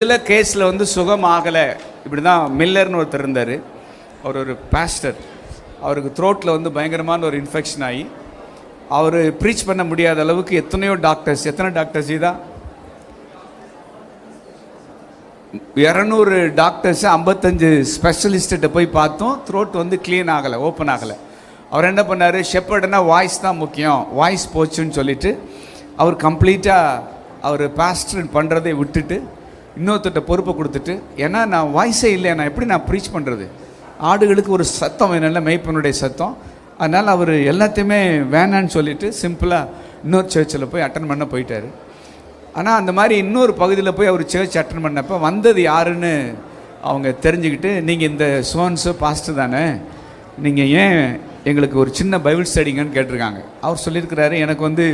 சில கேஸில் வந்து சுகம் ஆகலை. இப்படி தான் மில்லர்னு ஒருத்தர் இருந்தார். அவர் ஒரு பாஸ்டர். அவருக்கு த்ரோட்டில் வந்து பயங்கரமான ஒரு இன்ஃபெக்ஷன் ஆகி அவர் ப்ரீச் பண்ண முடியாத அளவுக்கு எத்தனை டாக்டர்ஸ் இதான் 200 டாக்டர்ஸ் 55 ஸ்பெஷலிஸ்ட்டு போய் பார்த்தோம். த்ரோட் வந்து க்ளீன் ஆகலை, ஓப்பன் ஆகலை. அவர் என்ன பண்ணார், ஷெப்பர்டுனா வாய்ஸ் தான் முக்கியம், வாய்ஸ் போச்சுன்னு சொல்லிவிட்டு அவர் கம்ப்ளீட்டாக அவர் பாஸ்டர் பண்ணுறதை விட்டுட்டு இன்னொருத்த பொறுப்பை கொடுத்துட்டு, ஏன்னா நான் வாய்ஸே இல்லை, நான் எப்படி நான் ப்ரீச் பண்ணுறது, ஆடுகளுக்கு ஒரு சத்தம் வேணும்ல, மேய்ப்பனுடைய சத்தம். அதனால் அவர் எல்லாத்தையுமே வேணான்னு சொல்லிவிட்டு சிம்பிளாக இன்னொரு சர்ச்சில் போய் அட்டன் பண்ண போயிட்டார். ஆனால் அந்த மாதிரி இன்னொரு பகுதியில் போய் அவர் சர்ச் அட்டன் பண்ணப்போ வந்தது யாருன்னு அவங்க தெரிஞ்சுக்கிட்டு, நீங்கள் இந்த சோன்ஸோ பாஸ்டர் தானே, நீங்கள் ஏன் எங்களுக்கு ஒரு சின்ன பைபிள் ஸ்டடிங்கன்னு கேட்டிருக்காங்க. அவர் சொல்லியிருக்கிறாரு, எனக்கு வந்து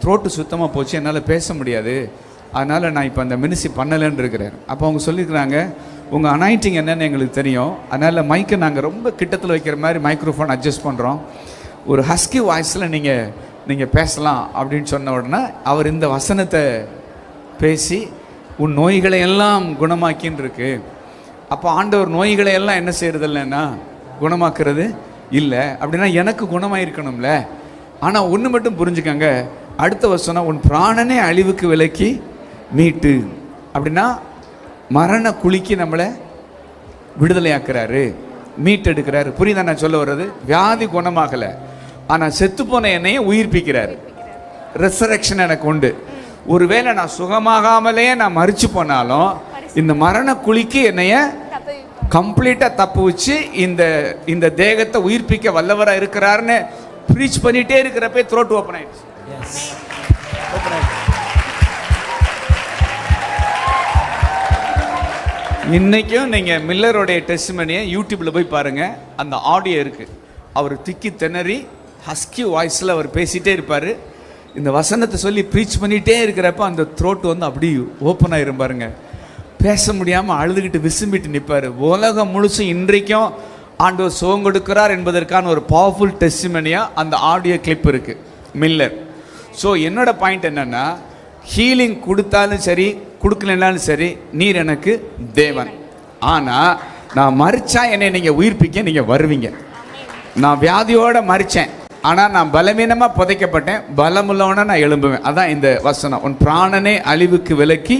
த்ரோட்டு சுத்தமாக போச்சு, என்னால் பேச முடியாது, அதனால் நான் இப்போ அந்த மினிஸ்ட்ரி பண்ணலைன்னு இருக்கிறேன். அப்போ அவங்க சொல்லியிருக்கிறாங்க, உங்கள் அனாயிண்டிங் என்னென்னு எங்களுக்கு தெரியும், அதனால் மைக்கை நாங்கள் ரொம்ப கிட்டத்தில் வைக்கிற மாதிரி மைக்ரோஃபோன் அட்ஜஸ்ட் பண்ணுறோம், ஒரு ஹஸ்கி வாய்ஸில் நீங்கள் பேசலாம் அப்படின்னு சொன்ன உடனே அவர் இந்த வசனத்தை பேசி, உன் நோய்களை எல்லாம் குணமாக்கின்னு இருக்கு. அப்போ ஆண்டவர் நோய்களை எல்லாம் என்ன செய்கிறது இல்லைன்னா குணமாக்குறது இல்லை. அப்படின்னா எனக்கு குணமாயிருக்கணும்ல. ஆனால் ஒன்று மட்டும் புரிஞ்சுக்கங்க, அடுத்த வசனம், உன் பிராணனே அழிவுக்கு விலக்கி மீட்டு. அப்படின்னா மரண குழிக்கு நம்மளை விடுதலையாக்குறாரு, மீட்டெடுக்கிறாரு. புரியுதா நான் சொல்ல வர்றது? வியாதி குணமாகலை, ஆனால் செத்துப்போன என்னையே உயிர்ப்பிக்கிறாரு. ரெசரக்ஷன் எனக்கு உண்டு. ஒருவேளை நான் சுகமாகாமலே நான் மரிச்சு போனாலும் இந்த மரண குழிக்கு என்னைய கம்ப்ளீட்டாக தப்பு வச்சு இந்த தேகத்தை உயிர்ப்பிக்க வல்லவராக இருக்கிறாருன்னு ப்ரீச் பண்ணிகிட்டே இருக்கிறப்ப த்ரோட் ஓப்பன் ஆயிடுச்சு. இன்றைக்கும் நீங்கள் மில்லருடைய டெஸ்டிமனியை யூடியூப்பில் போய் பாருங்கள், அந்த ஆடியோ இருக்குது. அவர் திக்கி திணறி ஹஸ்கி வாய்ஸில் அவர் பேசிகிட்டே இருப்பார். இந்த வசனத்தை சொல்லி ப்ரீச் பண்ணிகிட்டே இருக்கிறப்ப அந்த த்ரோட் வந்து அப்படி ஓப்பன் ஆகிரும் பாருங்க. பேச முடியாமல் அழுதுகிட்டு விசும்பிட்டு நிற்பார். உலகம் முழுசும் இன்றைக்கும் ஆண்டவர் சுகம் கொடுக்கிறார் என்பதற்கான ஒரு பவர்ஃபுல் டெஸ்டிமனியாக அந்த ஆடியோ கிளிப் இருக்குது, மில்லர். ஸோ என்னோட பாயிண்ட் என்னென்னா, ஹீலிங் கொடுத்தாலும் சரி கொடுக்கலனாலும் சரி, நீர் எனக்கு தேவன். ஆனால் நான் மரிச்சா என்னை நீங்கள் உயிர்ப்பிக்க நீங்கள் வருவீங்க. நான் வியாதியோடு மரித்தேன், ஆனால் நான் பலவீனமாக புதைக்கப்பட்டேன், பலமுள்ளவனா நான் எழும்புவேன். அதான் இந்த வசனம், உன் பிராணனே அழிவுக்கு விலக்கி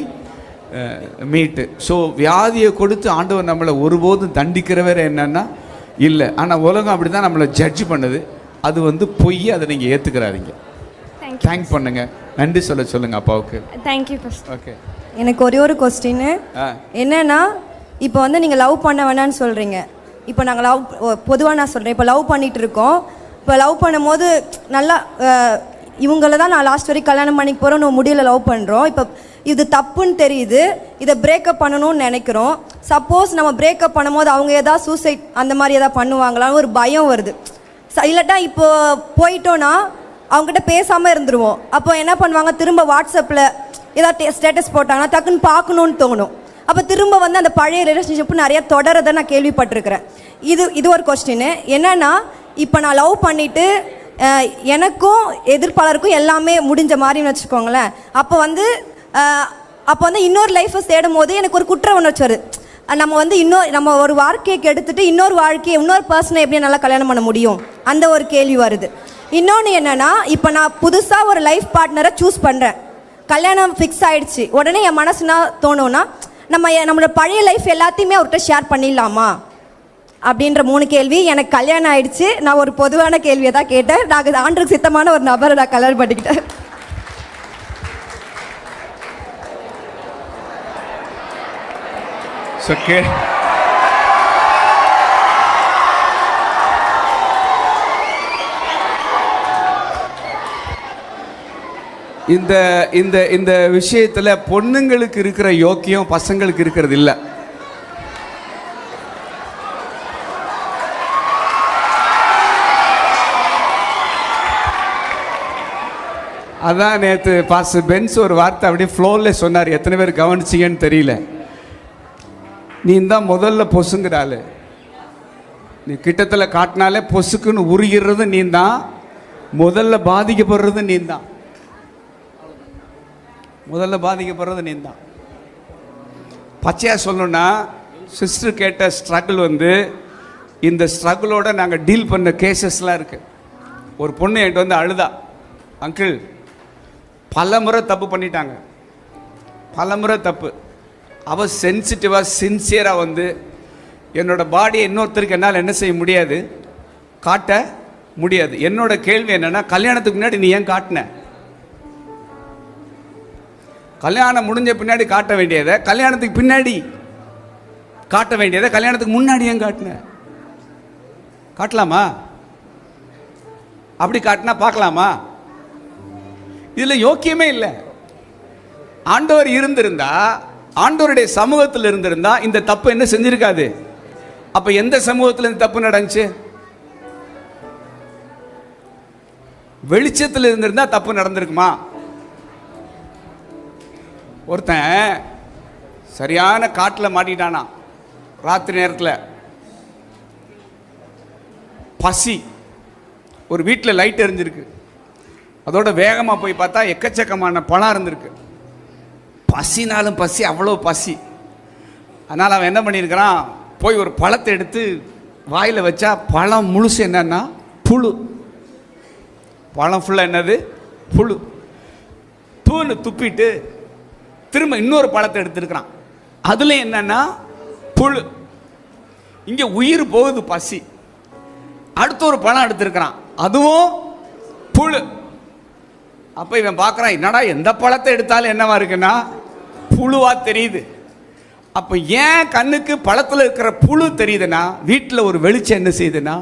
மீட்டு. ஸோ வியாதியை கொடுத்து ஆண்டவர் நம்மளை ஒருபோதும் தண்டிக்கிறவரை என்னன்னா இல்லை. ஆனால் உலகம் அப்படி தான் நம்மளை ஜட்ஜ் பண்ணுது. அது வந்து பொய், அதை நீங்கள் ஏற்றுக்கிறாதீங்க. தேங்க் பண்ணுங்க, நன்றி சொல்லுங்க அப்பாவுக்கு. தேங்க்யூ. ஓகே, எனக்கு ஒரே ஒரு கொஸ்டின் என்னன்னா, இப்போ வந்து நீங்கள் லவ் பண்ண வேணான்னு சொல்கிறீங்க. இப்போ நாங்கள் பொதுவாக நான் சொல்கிறேன், இப்போ லவ் பண்ணிகிட்டு இருக்கோம். இப்போ லவ் பண்ணும்போது நல்லா இவங்கள தான் நான் லாஸ்ட் வரைக்கும் கல்யாணம் பண்ணிக்க போகிறோம், நம்ம முடியல லவ் பண்ணுறோம். இப்போ இது தப்புன்னு தெரியுது, இதை பிரேக்கப் பண்ணணும்னு நினைக்கிறோம். சப்போஸ் நம்ம பிரேக்கப் பண்ணும்போது அவங்க ஏதாவது சூசைட் அந்த மாதிரி ஏதாவது பண்ணுவாங்களான்னு ஒரு பயம் வருது. இல்லாட்டா இப்போ போயிட்டோன்னா அவங்ககிட்ட பேசாமல் இருந்துருவோம். அப்போ என்ன பண்ணுவாங்க, திரும்ப வாட்ஸ்அப்பில் ஏதாவது ஸ்டேட்டஸ் போட்டாங்கன்னா டக்குன்னு பார்க்கணுன்னு தோணும். அப்போ திரும்ப வந்து அந்த பழைய ரிலேஷன்ஷிப் நிறைய தொடரதை நான் கேள்விப்பட்டிருக்கிறேன். இது ஒரு கொஸ்டின் என்னன்னா, இப்போ நான் லவ் பண்ணிவிட்டு எனக்கும் எதிர்ப்பாளருக்கும் எல்லாமே முடிஞ்ச மாதிரின்னு வச்சுக்கோங்களேன். அப்போ வந்து இன்னொரு லைஃப்பை தேடும் போது எனக்கு ஒரு குற்ற உணர்ச்சி வருது. நம்ம ஒரு வாழ்க்கையை கெடுத்துட்டு இன்னொரு பர்சனை எப்படி நல்லா கல்யாணம் பண்ண முடியும், அந்த ஒரு கேள்வி வருது. இன்னொன்று என்னென்னா, இப்போ நான் புதுசாக ஒரு லைஃப் பார்ட்னரை சூஸ் பண்ணுறேன், கல்யாணம் ஃபிக்ஸ் ஆகிடுச்சு. உடனே என் மனசுனா தோணுன்னா, நம்மளோட பழைய லைஃப் எல்லாத்தையுமே அவர்கிட்ட ஷேர் பண்ணிடலாமா அப்படின்ற 3 கேள்வி. எனக்கு கல்யாணம் ஆகிடுச்சு, நான் ஒரு பொதுவான கேள்வியை தான் கேட்டேன். நான் ஆண்டுக்கு சித்தமான ஒரு நபரை நான் கல்யாணம் பண்ணிக்கிட்டேன். ஓகே, இந்த இந்த இந்த விஷயத்தில் பொண்ணுங்களுக்கு இருக்கிற யோக்கியம் பசங்களுக்கு இருக்கிறது இல்லை. அதான் நேற்று பாஸ்டர் பென்ஸ் ஒரு வார்த்தை அப்படியே ஃப்ளோரில் சொன்னார், எத்தனை பேர் கவனிச்சிங்கன்னு தெரியல. நீ தான் முதல்ல பொசுங்கிறாள், நீ கிட்டத்தில் காட்டினாலே பொசுக்குன்னு உருகிறது நீ தான், முதல்ல பாதிக்கப்படுறது நீ தான். முதல்ல பாதிக்கப்படுறது நீ தான். பச்சையாக சொல்லணும்னா சிஸ்டர் கேட்ட ஸ்ட்ரகிள் வந்து இந்த ஸ்ட்ரகிளோட நாங்கள் டீல் பண்ண கேசஸ்லாம் இருக்குது. ஒரு பொண்ணு என்கிட்ட வந்து அழுதா, அங்கிள் பல முறை தப்பு பண்ணிட்டாங்க, பல முறை தப்பு. அவள் சென்சிட்டிவாக சின்சியராக வந்து என்னோட பாடியை இன்னொருத்தருக்கு என்னால் என்ன செய்ய முடியாது, காட்ட முடியாது. என்னோட கேள்வி என்னென்னா, கல்யாணத்துக்கு முன்னாடி நீ ஏன் காட்டின? கல்யாணம் முடிஞ்ச பின்னாடி காட்ட வேண்டியதை கல்யாணத்துக்கு பின்னாடி காட்ட வேண்டியதை கல்யாணத்துக்கு முன்னாடி ஏன் காட்டின? காட்டலாமா? அப்படி காட்டினா பார்க்கலாமா? இதில் யோக்கியமே இல்லை. ஆண்டவர் இருந்திருந்தா, ஆண்டவருடைய சமூகத்தில் இருந்திருந்தா இந்த தப்பு என்ன செஞ்சிருக்காது. அப்போ எந்த சமூகத்தில் இந்த தப்பு நடந்துச்சு? வெளிச்சத்தில் இருந்திருந்தா தப்பு நடந்திருக்குமா? ஒருத்தன் சரியான காட்டில் மாட்டிட்டானா, ராத்திரி நேரத்தில் பசி, ஒரு வீட்டில் லைட் எரிஞ்சிருக்கு, அதோட வேகமாக போய் பார்த்தா எக்கச்சக்கமான பழம் இருந்திருக்கு. பசினாலும் பசி, அவ்வளோ பசி. அதனால் அவன் என்ன பண்ணியிருக்கிறான், போய் ஒரு பழத்தை எடுத்து வாயில் வச்சா பழம் முழுசு என்னன்னா புழு. பழம் ஃபுல்லாக என்னது? புழு. தூணு துப்பிட்டு திரும்ப இன்னொரு பழத்தை எடுத்துருக்கிறான், அதுல என்னன்னா புழு. இங்கே உயிர் போகுது பசி. அடுத்த ஒரு பழம் எடுத்திருக்கிறான், அதுவும் புழு. அப்போ இவன் பார்க்குறான், என்னடா எந்த பழத்தை எடுத்தாலும் என்னவா இருக்குன்னா புழுவா தெரியுது. அப்போ ஏன் கண்ணுக்கு பழத்தில் இருக்கிற புழு தெரியுதுன்னா, வீட்டில் ஒரு வெளிச்சம் என்ன செய்யுதுன்னா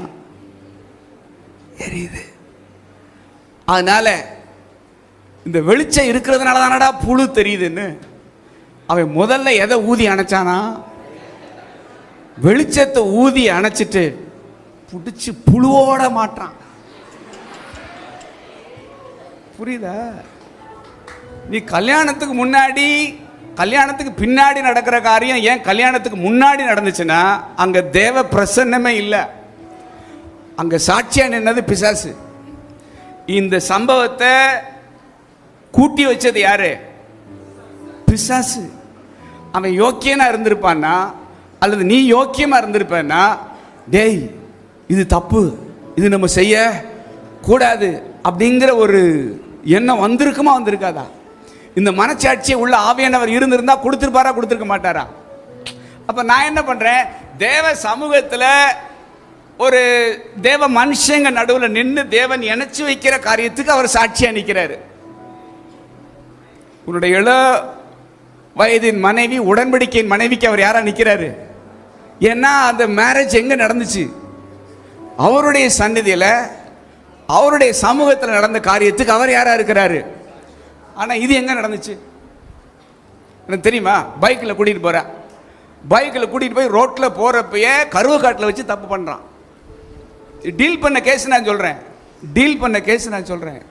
எரியுது. அதனால இந்த வெளிச்சம் இருக்கிறதுனால தானடா புழு தெரியுதுன்னு அவன் முதல்ல எதை ஊதி அணைச்சானா? வெளிச்சத்தை ஊதி அணைச்சிட்டு பிடிச்சி புழுவோட மாட்டான். புரியுதா? நீ கல்யாணத்துக்கு முன்னாடி கல்யாணத்துக்கு பின்னாடி நடக்கிற காரியம் ஏன் கல்யாணத்துக்கு முன்னாடி நடந்துச்சுன்னா, அங்க தேவ பிரசன்னமே இல்லை, அங்க சாட்சியா நின்னது பிசாசு. இந்த சம்பவத்தை கூட்டி வச்சது யாரு? பிசாசு. அவன் யோக்கியனா இருந்திருப்பான்னா, அல்லது நீ யோக்கியமா இருந்திருப்பேன்னா, டேய் இது தப்பு, இது நம்ம செய்ய கூடாது அப்படிங்கிற ஒரு எண்ணம் வந்திருக்குமா வந்திருக்காதா? இந்த மனச்சாட்சியை உள்ள ஆவியானவர் இருந்திருந்தா கொடுத்துருப்பாரா கொடுத்துருக்க மாட்டாரா? அப்ப நான் என்ன பண்றேன், தேவ சமூகத்தில் ஒரு தேவ மனுஷங்க நடுவில் நின்று தேவன் இணைச்சு வைக்கிற காரியத்துக்கு அவர் சாட்சியா நிற்கிறாரு. உன்னுடைய இள வயதின் மனைவி, உடன்படிக்கையின் மனைவிக்கு அவர் யாரா நிற்கிறாரு? ஏன்னா அந்த மேரேஜ் எங்க நடந்துச்சு? அவருடைய சந்நிதியில், அவருடைய சமூகத்தில் நடந்த காரியத்துக்கு அவர் யாரா இருக்கிறாரு? ஆனா இது எங்க நடந்துச்சு எனக்கு தெரியுமா? பைக்கில் கூட்டிட்டு போற, பைக்கில் கூட்டிட்டு போய் ரோட்ல போறப்பயே கருவக்காட்டில் வச்சு தப்பு பண்றான். டீல் பண்ண கேஸ் நான் சொல்றேன், டீல் பண்ண கேஸ் நான் சொல்றேன்.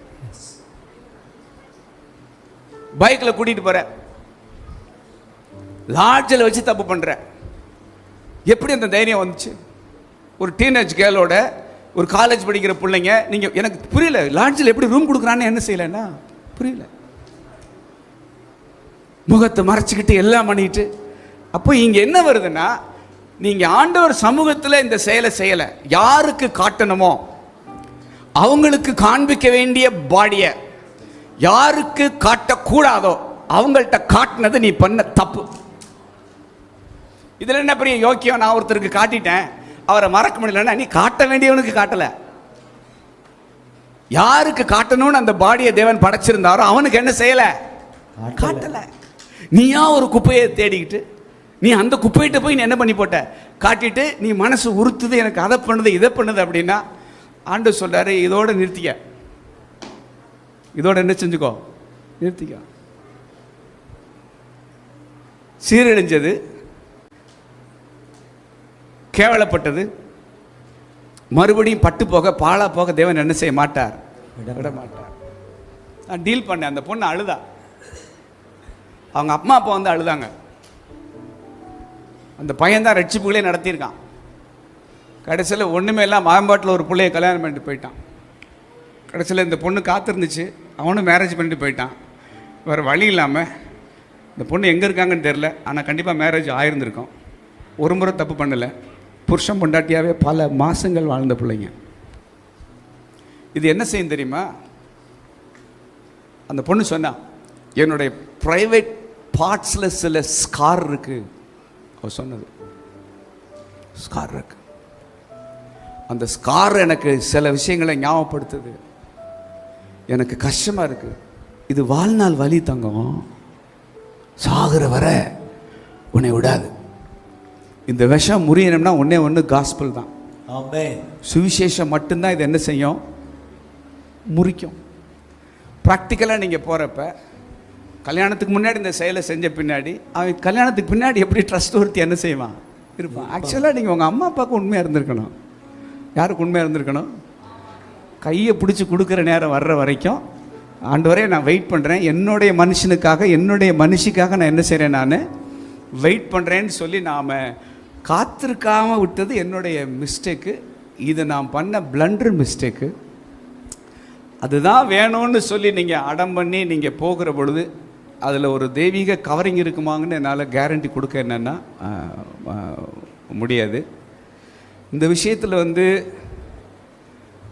பைக்கில் கூட்டிட்டு போற, லாட்ஜில் வச்சு தப்பு பண்ற. எப்படி அந்த தைரியம் வந்துச்சு? ஒரு டீனேஜ் கேர்ளோட, ஒரு காலேஜ் படிக்கிற பிள்ளைங்க, நீங்க எனக்கு புரியல, லாட்ஜில் எப்படி ரூம் கொடுக்குறான்னு என்ன செய்யலன்னா புரியல. முகத்தை மறைச்சிக்கிட்டு எல்லாம் பண்ணிட்டு, அப்போ இங்க என்ன வருதுன்னா, நீங்க ஆண்டவர் சமூகத்தில் இந்த செயலை செய்யல. யாருக்கு காட்டணுமோ அவங்களுக்கு காண்பிக்க வேண்டிய பாடிய யாருக்கு காட்டக்கூடாதோ அவங்கள்ட்ட காட்டினது நீ பண்ண தப்பு. இதுல என்ன பெரிய யோக்கியம்? நான் ஒருத்தருக்கு காட்டிட்டேன், அவரை மறக்க முடியலன்னா நீ காட்ட வேண்டியவனுக்கு காட்டல. யாருக்கு காட்டணும்னு அந்த பாடியை தேவன் படைச்சிருந்தாரோ அவனுக்கு என்ன செய்யல? காட்டல. நீயா ஒரு குப்பையை தேடிக்கிட்டு நீ அந்த குப்பையிட்ட போய் நீ என்ன பண்ணி போட்ட? காட்டிட்டு நீ மனசு உறுத்துது, எனக்கு அதை பண்ணுது இதை பண்ணுது அப்படின்னா, ஆண்டவர் சொல்றாரு இதோட நிறுத்திக்க, இதோட என்ன செஞ்சுக்கோ, நிறுத்திக்க. சீரழிஞ்சது, கேவலப்பட்டது, மறுபடியும் பட்டு போக பாழா போக தேவன் என்ன செய்ய மாட்டார்? விட மாட்டார். நான் டீல் பண்ணேன். அந்த பொண்ணு அழுதா, அவங்க அம்மா அப்பா வந்து அழுதாங்க. அந்த பையன் தான் ரட்சிப்புகளே நடத்தியிருக்கான். கடைசியில் ஒன்றுமே இல்லாமல் மாம்பாட்டில் ஒரு பிள்ளைய கல்யாணம் பண்ணிட்டு போயிட்டான். கடைசியில் இந்த பொண்ணு காத்திருந்துச்சு, அவனும் மேரேஜ் பண்ணிட்டு போயிட்டான். வேறு வழி இல்லாமல் இந்த பொண்ணு எங்கே இருக்காங்கன்னு தெரில, ஆனால் கண்டிப்பாக மேரேஜ் ஆயிருந்திருக்கும். ஒரு முறை தப்பு பண்ணலை, புருஷன் பொண்டாட்டியாகவே பல மாதங்கள் வாழ்ந்த பிள்ளைங்க. இது என்ன செய்யும் தெரியுமா? அந்த பொண்ணு சொன்னா, என்னுடைய ப்ரைவேட் பார்ட்ஸில் சில ஸ்கார் இருக்கு. அவ சொன்னது ஸ்கார் இருக்கு. அந்த ஸ்கார் எனக்கு சில விஷயங்களை ஞாபகப்படுத்துது. எனக்கு கஷ்டமாக இருக்கு. இது வாழ்நாள் வலி தங்கம், சாகிற வர உன்னை விடாது. இந்த விஷம் முறியணும்னா ஒன்னே ஒன்று காஸ்பல் தான். சுவிசேஷம் மட்டும்தான் இது என்ன செய்யும்? முறிக்கும். ப்ராக்டிக்கலாக நீங்கள் போகிறப்ப, கல்யாணத்துக்கு முன்னாடி இந்த செயலை செஞ்ச பின்னாடி அவன் கல்யாணத்துக்கு பின்னாடி எப்படி ட்ரஸ்ட் ஒருத்தி என்ன செய்வான் இருப்பான். ஆக்சுவலாக நீங்கள் உங்கள் அம்மா அப்பாவுக்கு உண்மையாக இருந்திருக்கணும். யாருக்கு உண்மையாக இருந்திருக்கணும்? கையை பிடிச்சி கொடுக்குற நேரம் வர்ற வரைக்கும், ஆண்டவரே நான் வெயிட் பண்ணுறேன், என்னுடைய மனுஷனுக்காக, என்னுடைய மனுஷிக்காக நான் என்ன செய்கிறேன், நான் வெயிட் பண்ணுறேன்னு சொல்லி நாம் காத்திருக்காமல் விட்டது என்னுடைய மிஸ்டேக்கு. இது நான் பண்ண பிளண்டர் மிஸ்டேக்கு. அதுதான் வேணும்னு சொல்லி நீங்கள் அடம் பண்ணி நீங்கள் போகிற பொழுது அதில் ஒரு தெய்வீக கவரிங் இருக்குமாங்கன்னு என்னால் கேரண்டி கொடுக்க என்னென்னா முடியாது. இந்த விஷயத்தில்